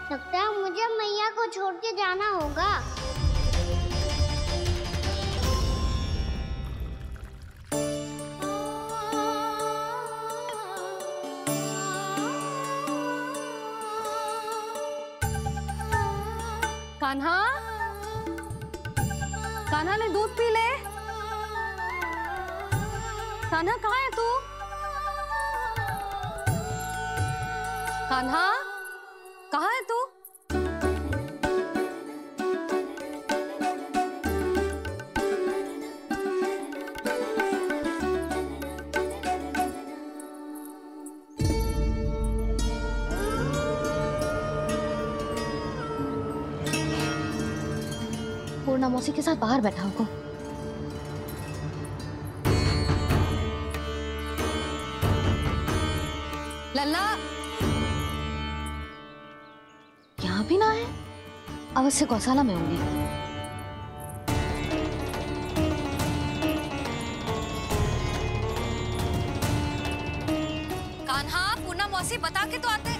लगता है मुझे मैया को छोड़ के जाना होगा। कान्हा, कान्हा ने दूध पी ले। कान्हा कहाँ है तू? कान्हा कहाँ है तू? पूर्णा मौसी के साथ बाहर बैठा होगा। लल्ला यहाँ भी ना है, अवश्य गौशाला में होंगी। कान्हा, पूर्णा मौसी बता के तो आते।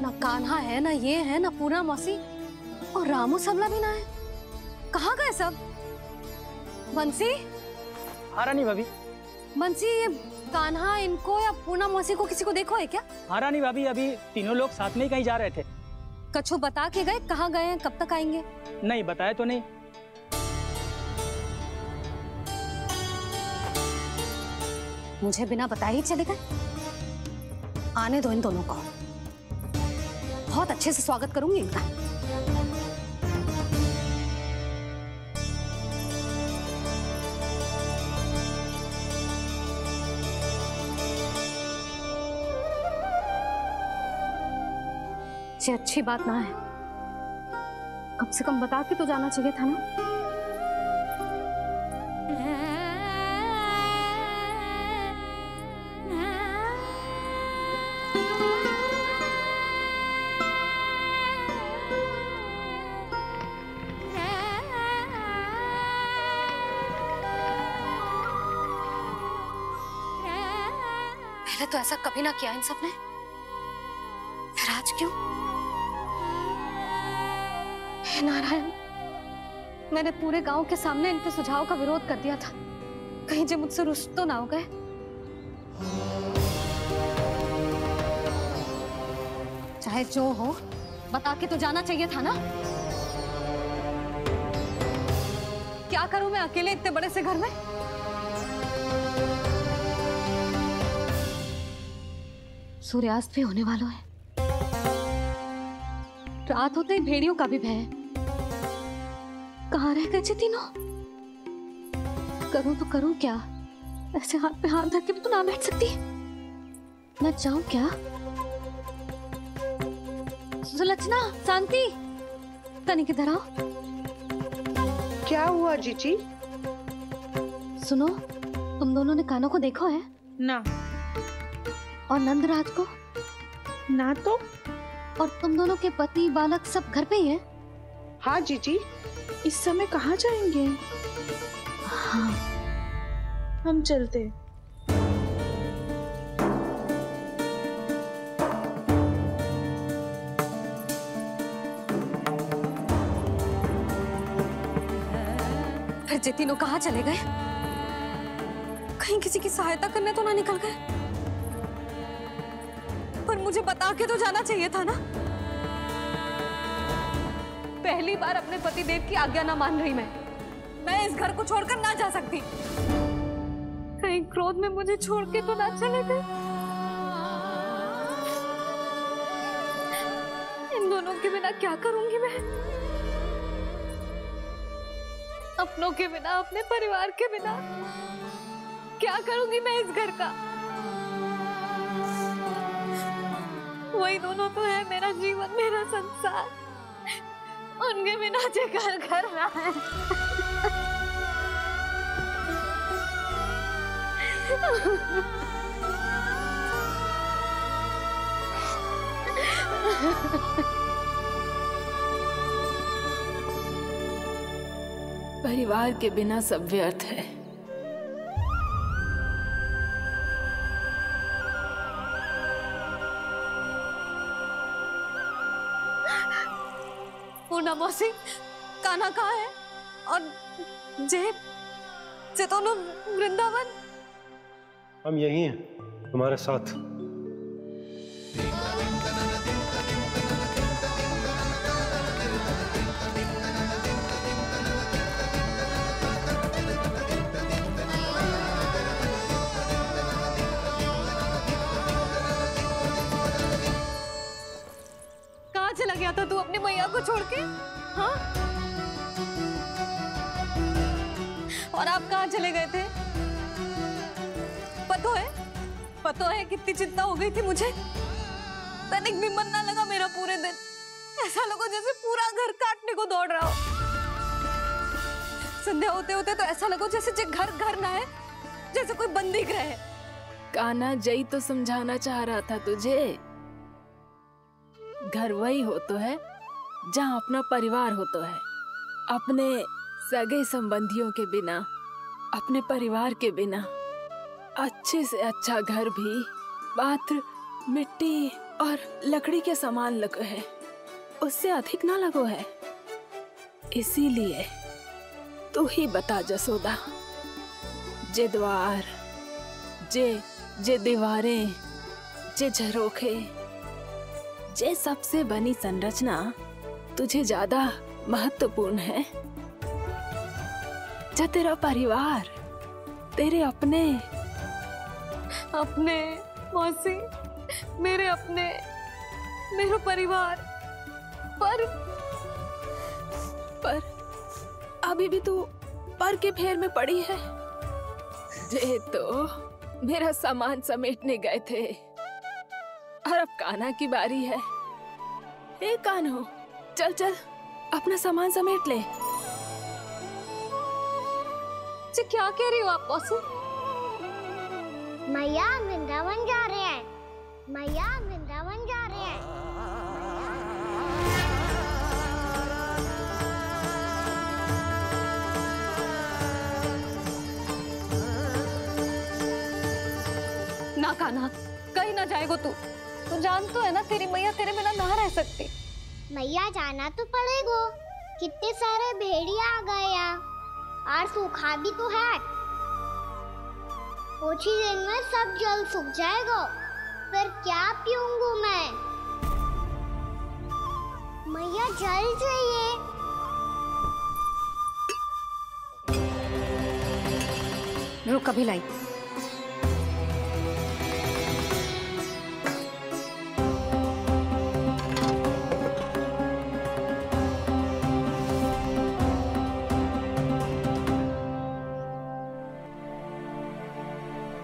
ना कान्हा है, ना ये है, ना पूर्णा मौसी, और रामू सबला भी ना है। कहाँ गए सब? बंसी? हाँ रानी भाभी। बंसी, ये कान्हा इनको या पूर्णा मौसी को किसी को देखो है क्या? हाँ रानी भाभी, अभी तीनों लोग साथ में ही कहीं जा रहे थे। कछु बता के गए कहाँ गए हैं, कब तक आएंगे? नहीं बताया तो नहीं। मुझे बिना बताए ही चले गए। आने दो इन दोनों को, बहुत अच्छे से स्वागत करूंगी इनका। ये अच्छी बात ना है, कम से कम बता के तो जाना चाहिए था ना। पहले तो ऐसा कभी ना किया इन सब ने, फिर आज क्यों? हे नारायण, मैंने पूरे गांव के सामने इनके सुझाव का विरोध कर दिया था, कहीं जो मुझसे रुष्ट तो ना हो गए। चाहे जो हो, बता के तो जाना चाहिए था ना। क्या करूं मैं अकेले इतने बड़े से घर में? सूर्यास्त भी होने वाला है, रात होते ही भेड़ियों का भी भय है। कहाँ रह गए तीनों? करूं तो करूं क्या? ऐसे हाथ पे हाथ धर के भी तो ना बैठ सकती। मैं जाऊं क्या? सुलक्षणा, शांति, तनिक इधर आओ। क्या हुआ जीजी? सुनो, तुम दोनों ने कान्हा को देखा है? ना। और नंदराज को? ना तो। और तुम दोनों के पति बालक सब घर पे ही हैं? हाँ जीजी, इस समय कहाँ जाएंगे? हाँ, हम चलते। फिर ये तीनों कहाँ चले गए? कहीं किसी की सहायता करने तो ना निकल गए? पर मुझे बता के तो जाना चाहिए था ना। पहली बार अपने पतिदेव की आज्ञा ना मान रही मैं इस घर को छोड़कर ना जा सकती। कहीं क्रोध में मुझे छोड़ के तो ना चले गए। इन दोनों के बिना क्या करूंगी मैं? अपनों के बिना, अपने परिवार के बिना क्या करूंगी मैं इस घर का? वही दोनों तो है मेरा जीवन, मेरा संसार। उनके बिना जे घर घर रहा है। परिवार के बिना सब व्यर्थ है। अन्नपूर्णा मौसी, कान्हा कहाँ है? और जे दोनों वृंदावन? हम यही हैं तुम्हारे साथ। कहाँ चला गया था तू अपनी मैया को छोड़ के? हाँ? और आप कहाँ चले गए थे? पता है कितनी चिंता हो गई थी मुझे। तनिक भी मन ना लगा मेरा पूरे दिन। ऐसा लगा जैसे पूरा घर काटने को दौड़ रहा हो। संध्या होते होते तो ऐसा लगा जैसे घर ना है, जैसे कोई बंदी गृह है। कान्हा, जय तो समझाना चाह रहा था तुझे। घर वही हो तो है जहाँ अपना परिवार हो तो है। अपने सगे संबंधियों के बिना, अपने परिवार के बिना अच्छे से अच्छा घर भी मात्र मिट्टी और लकड़ी के समान लगो है, उससे अधिक ना लगो है। इसीलिए तू ही बता जसोदा, जे द्वार, जे दीवारें, जे झरोखे, जे सबसे बनी संरचना तुझे ज्यादा महत्वपूर्ण है? जा तेरा परिवार, तेरे अपने मौसी, मेरे अपने, मेरा परिवार। पर अभी भी तू पर के फेर में पड़ी है। जे तो मेरा सामान समेटने गए थे और अब कान्हा की बारी है। ए कान्हो, चल चल अपना सामान समेट ले। क्या कह रही हो आप मौसी? मैया वृंदावन जा रहे हैं। मैया वृंदावन जा रहे हैं। ना कान्हा, कहीं ना जाएगो तू। तू जान तो है ना तेरी मैया तेरे बिना ना रह सकती। मैया जाना तो पड़ेगा। कितने सारे भेड़िया आ गए यहाँ, और सूखा भी तो है। कुछ ही दिन में सब जल सूख जाएगा, फिर क्या पीऊंगा मैं? मैया जल चाहिए। रुक, अभी लाई।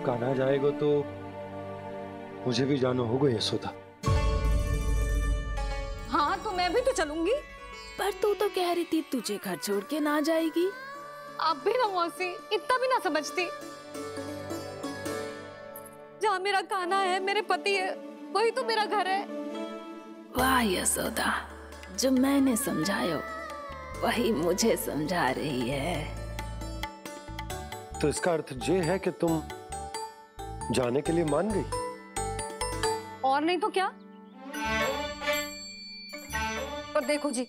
कान्हा जाएगा तो मुझे भी जाना होगा यशोदा। हाँ, तो मैं भी तो चलूंगी। पर तू तो कह रही थी तुझे घर छोड़ के ना जाएगी। आप भी ना मौसी, इतना भी ना समझती। जहाँ मेरा कान्हा है, मेरे पति है, वही तो मेरा घर है। वाह यशोदा, जो मैंने समझायो वही मुझे समझा रही है। तो इसका अर्थ ये है कि तुम जाने के लिए मान गई? और नहीं तो क्या। और देखो जी,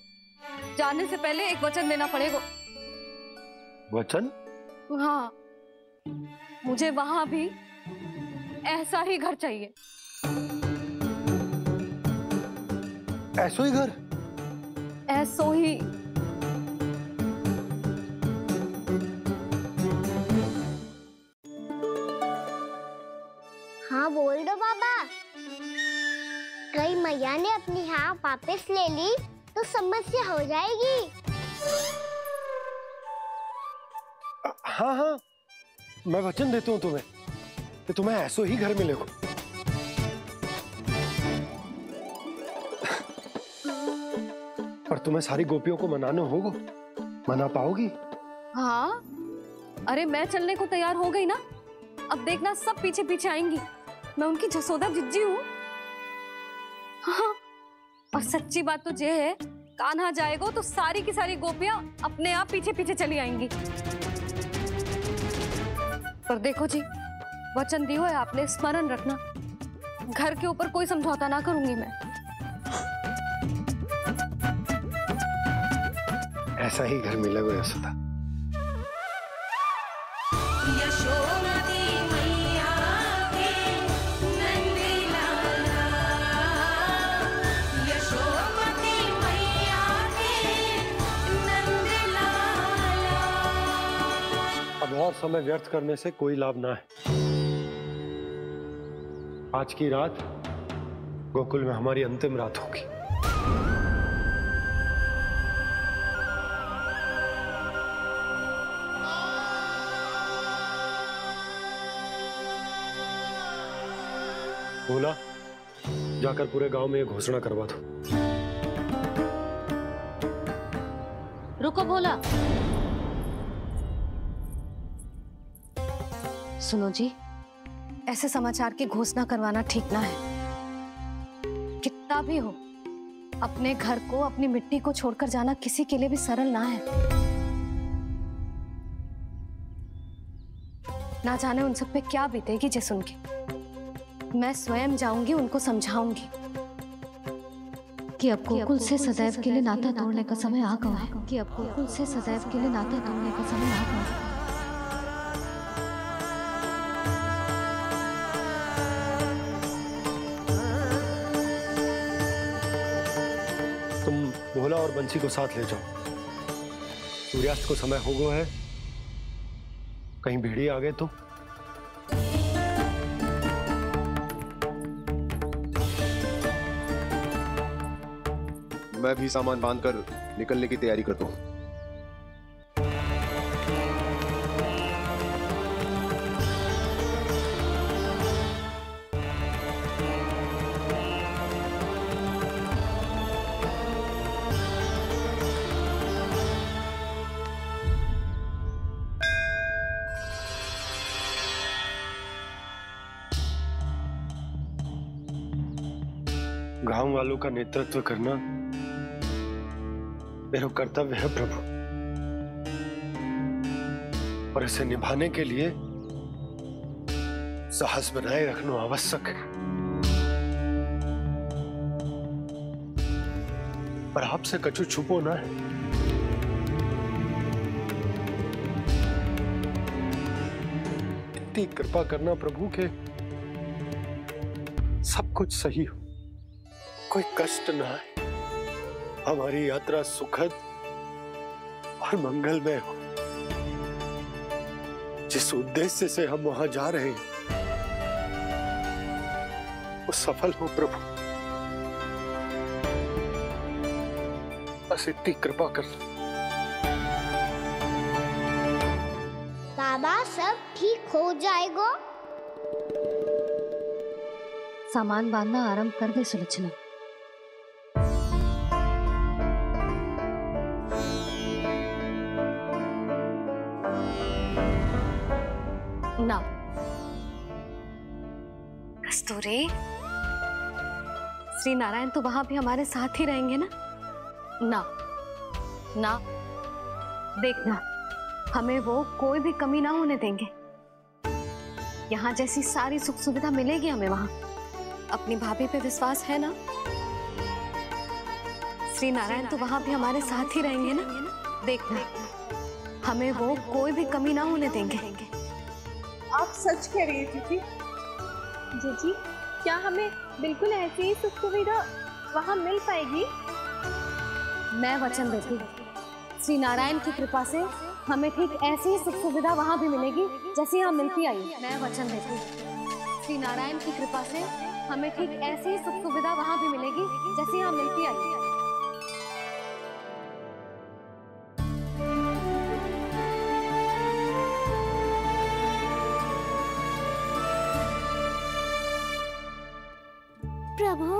जाने से पहले एक वचन देना पड़ेगा। वचन? हाँ, मुझे वहां भी ऐसा ही घर चाहिए। ऐसो ही घर? ऐसो ही। हाँ बोल दो बाबा। कहीं मैया ने अपनी हाँ वापस ले ली तो समस्या हो जाएगी। हाँ हाँ, मैं वचन देता हूँ तुम्हें कि तुम्हें ऐसो ही घर मिलेगा। पर तुम्हें सारी गोपियों को मनाना होगा। मना पाओगी? हाँ, अरे मैं चलने को तैयार हो गई ना। अब देखना सब पीछे पीछे आएंगी। मैं उनकी जसोदा जिज्जी हूँ। हाँ, और सच्ची बात तो ये है, कान्हा जाएगा तो सारी की सारी गोपियां अपने आप पीछे पीछे चली आएंगी। पर देखो जी, वचन दियो है आपने, स्मरण रखना। घर के ऊपर कोई समझौता ना करूंगी मैं। ऐसा ही घर मिलेगा यशोदा। अब और समय व्यर्थ करने से कोई लाभ ना है। आज की रात गोकुल में हमारी अंतिम रात होगी। बोला जाकर पूरे गांव में ये घोषणा करवा दो। रुको भोला। सुनो जी, ऐसे समाचार की घोषणा करवाना ठीक ना है। कितना भी हो, अपने घर को, अपनी मिट्टी को छोड़कर जाना किसी के लिए भी सरल ना है। ना जाने उन सब पे क्या बीतेगी जे सुन के। मैं स्वयं जाऊंगी, उनको समझाऊंगी कि अब गोकुल से सदैव के लिए नाता तोड़ने का समय आ गया है। कि अब गोकुल से सदैव के लिए नाता तोड़ने का समय आ गया है। तुम भोला और बंसी को साथ ले जाओ। सूर्यास्त को समय हो गया है, कहीं भेड़िए आ गए तो। मैं भी सामान बांधकर निकलने की तैयारी करता हूँ। गांव वालों का नेतृत्व करना मेरा कर्तव्य है प्रभु, और इसे निभाने के लिए साहस बनाए रखना आवश्यक है। पर आपसे कछु छुपो ना है। इतनी कृपा करना प्रभु के सब कुछ सही हो, कोई कष्ट ना है, हमारी यात्रा सुखद और मंगलमय हो। जिस उद्देश्य से हम वहां जा रहे हैं वो सफल हो प्रभु, बस इतनी कृपा कर। बाबा सब ठीक हो जाएगा। सामान बांधना आरंभ कर दे सुलोचना। ना कस्तूरी, श्री नारायण तो वहां भी हमारे साथ ही रहेंगे ना? ना ना, देखना हमें वो कोई भी कमी ना होने देंगे। यहाँ जैसी सारी सुख सुविधा मिलेगी हमें वहां। अपनी भाभी पे विश्वास है ना? श्री नारायण तो वहां भी हमारे साथ ही रहेंगे ना? देखना हमें वो कोई भी कमी ना होने देंगे। आप सच कह रही है जीजी। जीजी, क्या हमें बिल्कुल ऐसी ही सुख सुविधा वहाँ मिल पाएगी? मैं वचन देती हूँ, श्री नारायण की कृपा से हमें ठीक ऐसी ही सुख सुविधा वहाँ भी मिलेगी जैसी यहाँ मिलती आई। मैं वचन देती हूँ, श्री नारायण की कृपा से हमें ठीक ऐसी ही सुख सुविधा वहाँ भी मिलेगी जैसी यहाँ मिलती आई। प्रभु,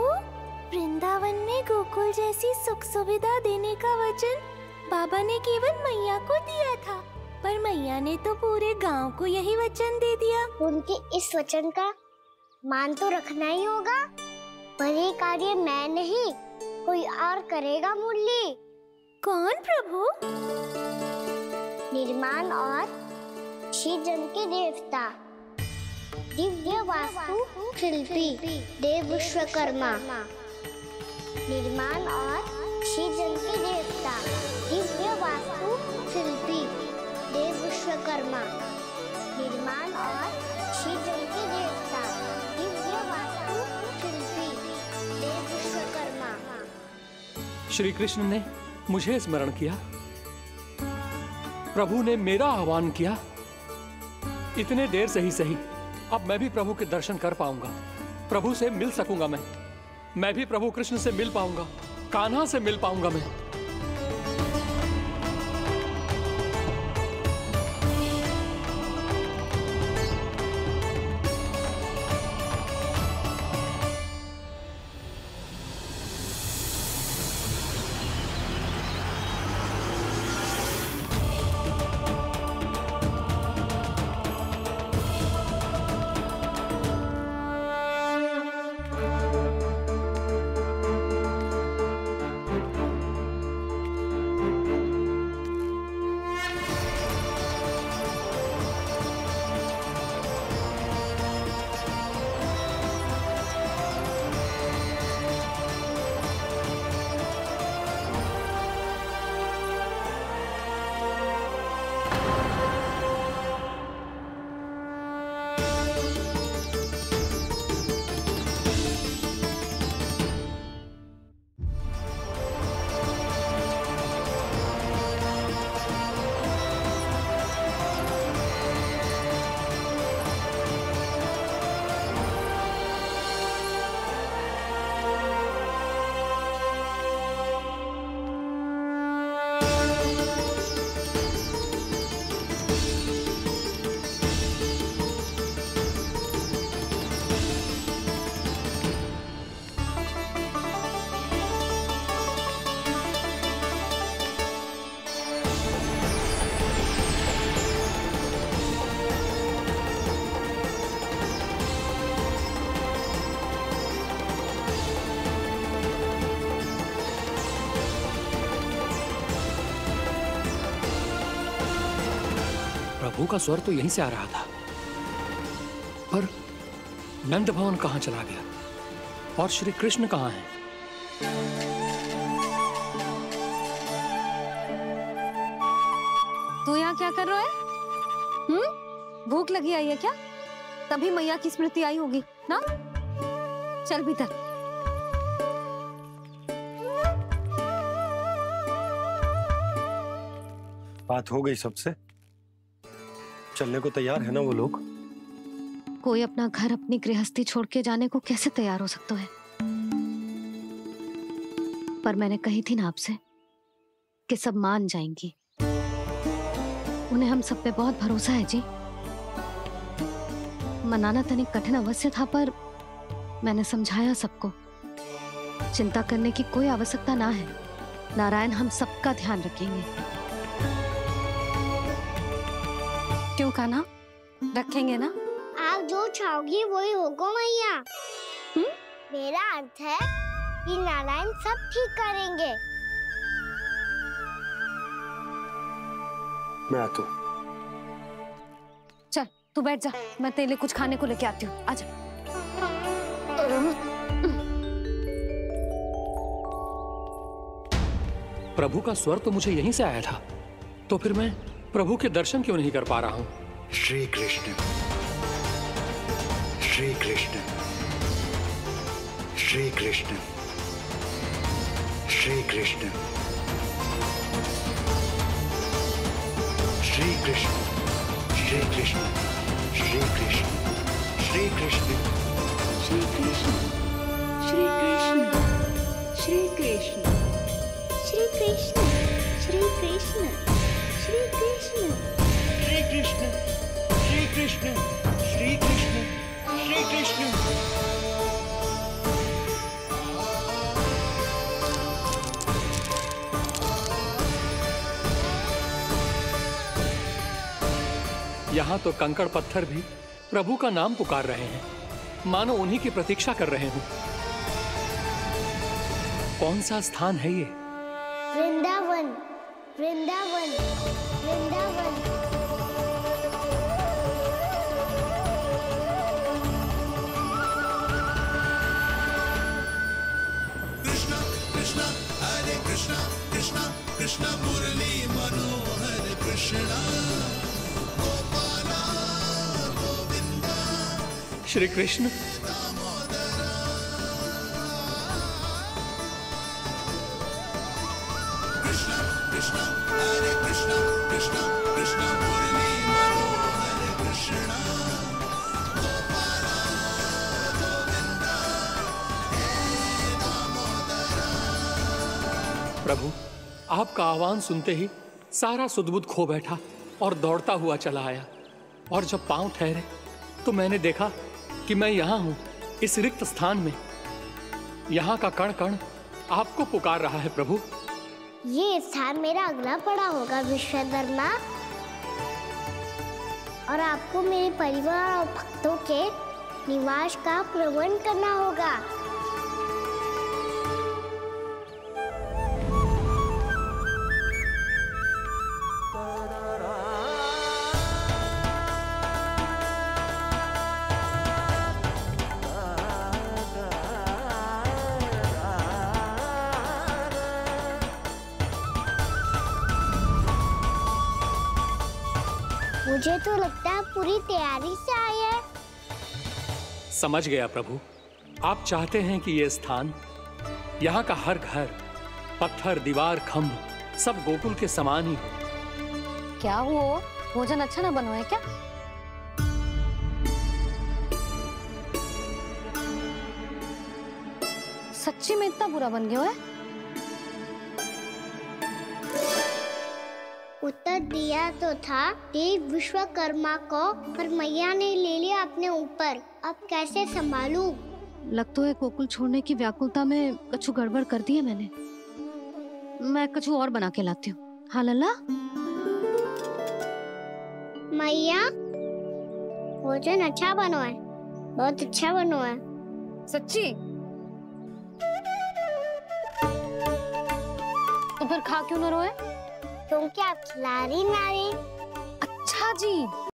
वृंदावन में गोकुल जैसी सुख सुविधा देने का वचन बाबा ने केवल मैया को दिया था, पर मैया ने तो पूरे गांव को यही वचन दे दिया। उनके इस वचन का मान तो रखना ही होगा, पर ये कार्य मैं नहीं कोई और करेगा। मुरली कौन प्रभु? निर्माण और श्रीजन के देवता, दिव्य वास्तु शिल्पी देव विश्वकर्मा। निर्माण और श्रीजन के देवता, दिव्य वास्तु शिल्पी देव विश्वकर्मा, निर्माण और शीतल के देवता दिव्य वास्तु शिल्पी देव विश्वकर्मा। श्री कृष्ण ने मुझे स्मरण किया, प्रभु ने मेरा आह्वान किया। इतने देर से ही सही, अब मैं भी प्रभु के दर्शन कर पाऊंगा, प्रभु से मिल सकूंगा। मैं भी प्रभु कृष्ण से मिल पाऊंगा, कान्हा से मिल पाऊंगा मैं। प्रभु का स्वर तो यहीं से आ रहा था, पर नंद भवन कहां चला गया और श्री कृष्ण कहां हैं? तू यहाँ क्या कर रहा है? भूख लगी आई है क्या? तभी मैया की स्मृति आई होगी ना? चल भीतर। बात हो गई सबसे? चलने को तैयार है ना वो लोग? कोई अपना घर, अपनी गृहस्थी छोड़ के जाने को कैसे तैयार हो सकता है? पर मैंने कही थी ना आपसे कि सब मान जाएंगी। उन्हें हम सब पे बहुत भरोसा है जी। मनाना तनिक कठिन अवश्य था, पर मैंने समझाया सबको। चिंता करने की कोई आवश्यकता ना है। नारायण हम सबका ध्यान रखेंगे। क्यों कान्हा, रखेंगे ना? आप जो चाहोगी वही होगा मैया। मेरा अर्थ है कि नारायण सब ठीक करेंगे। मैं आता हूं। चल तू बैठ जा, मैं तेरे लिए कुछ खाने को लेके आती हूँ। आजा। प्रभु का स्वर तो मुझे यहीं से आया था, तो फिर मैं प्रभु के दर्शन क्यों नहीं कर पा रहा हूँ? श्री कृष्ण, श्री कृष्ण, श्री कृष्ण, श्री कृष्ण, श्री कृष्ण, श्री कृष्ण, श्री कृष्ण, श्री कृष्ण, श्री कृष्ण, श्री कृष्ण, श्री कृष्ण, श्री कृष्ण, श्री कृष्ण, श्री कृष्ण, श्री कृष्ण, श्री कृष्ण, श्री कृष्ण, श्री कृष्ण। यहाँ तो कंकड़ पत्थर भी प्रभु का नाम पुकार रहे हैं, मानो उन्हीं की प्रतीक्षा कर रहे हों। कौन सा स्थान है ये? वृंदावन, वृंदावन, वृंदावन। कृष्णा कृष्णा हरे कृष्णा, कृष्णा कृष्णा मुरली मनोहर श्री कृष्ण। प्रभु, आपका आह्वान सुनते ही सारा सुध-बुध खो बैठा और दौड़ता हुआ चला आया। और जब पांव ठहरे तो मैंने देखा कि मैं यहाँ हूँ, इस रिक्त स्थान में। यहाँ का कण कण आपको पुकार रहा है प्रभु। ये स्थान मेरा अगला पड़ा होगा विश्वकर्मा, और आपको मेरे परिवार और भक्तों के निवास का प्रबंध करना होगा। मुझे तो लगता है पूरी तैयारी से आए हैं। समझ गया प्रभु, आप चाहते हैं कि ये स्थान, यहाँ का हर घर, पत्थर, दीवार, खम्भ सब गोकुल के समान ही हो। क्या वो भोजन अच्छा ना बना है क्या? सच्ची में इतना बुरा बन गया है? उत्तर दिया तो था देव विश्वकर्मा को, पर मैया ने ले लिया अपने ऊपर। अब कैसे संभालूं? लग तो है गोकुल छोड़ने की व्याकुलता में कछु गड़बड़ कर दी है मैंने। मैं कछु और बना के लाती हूँ। हाँ लल्ला? मैया, भोजन अच्छा बनो है, बहुत अच्छा बनो है। सच्ची? तो फिर खा क्यों न रोए? क्योंकि आप खिला रही नारी। अच्छा जी।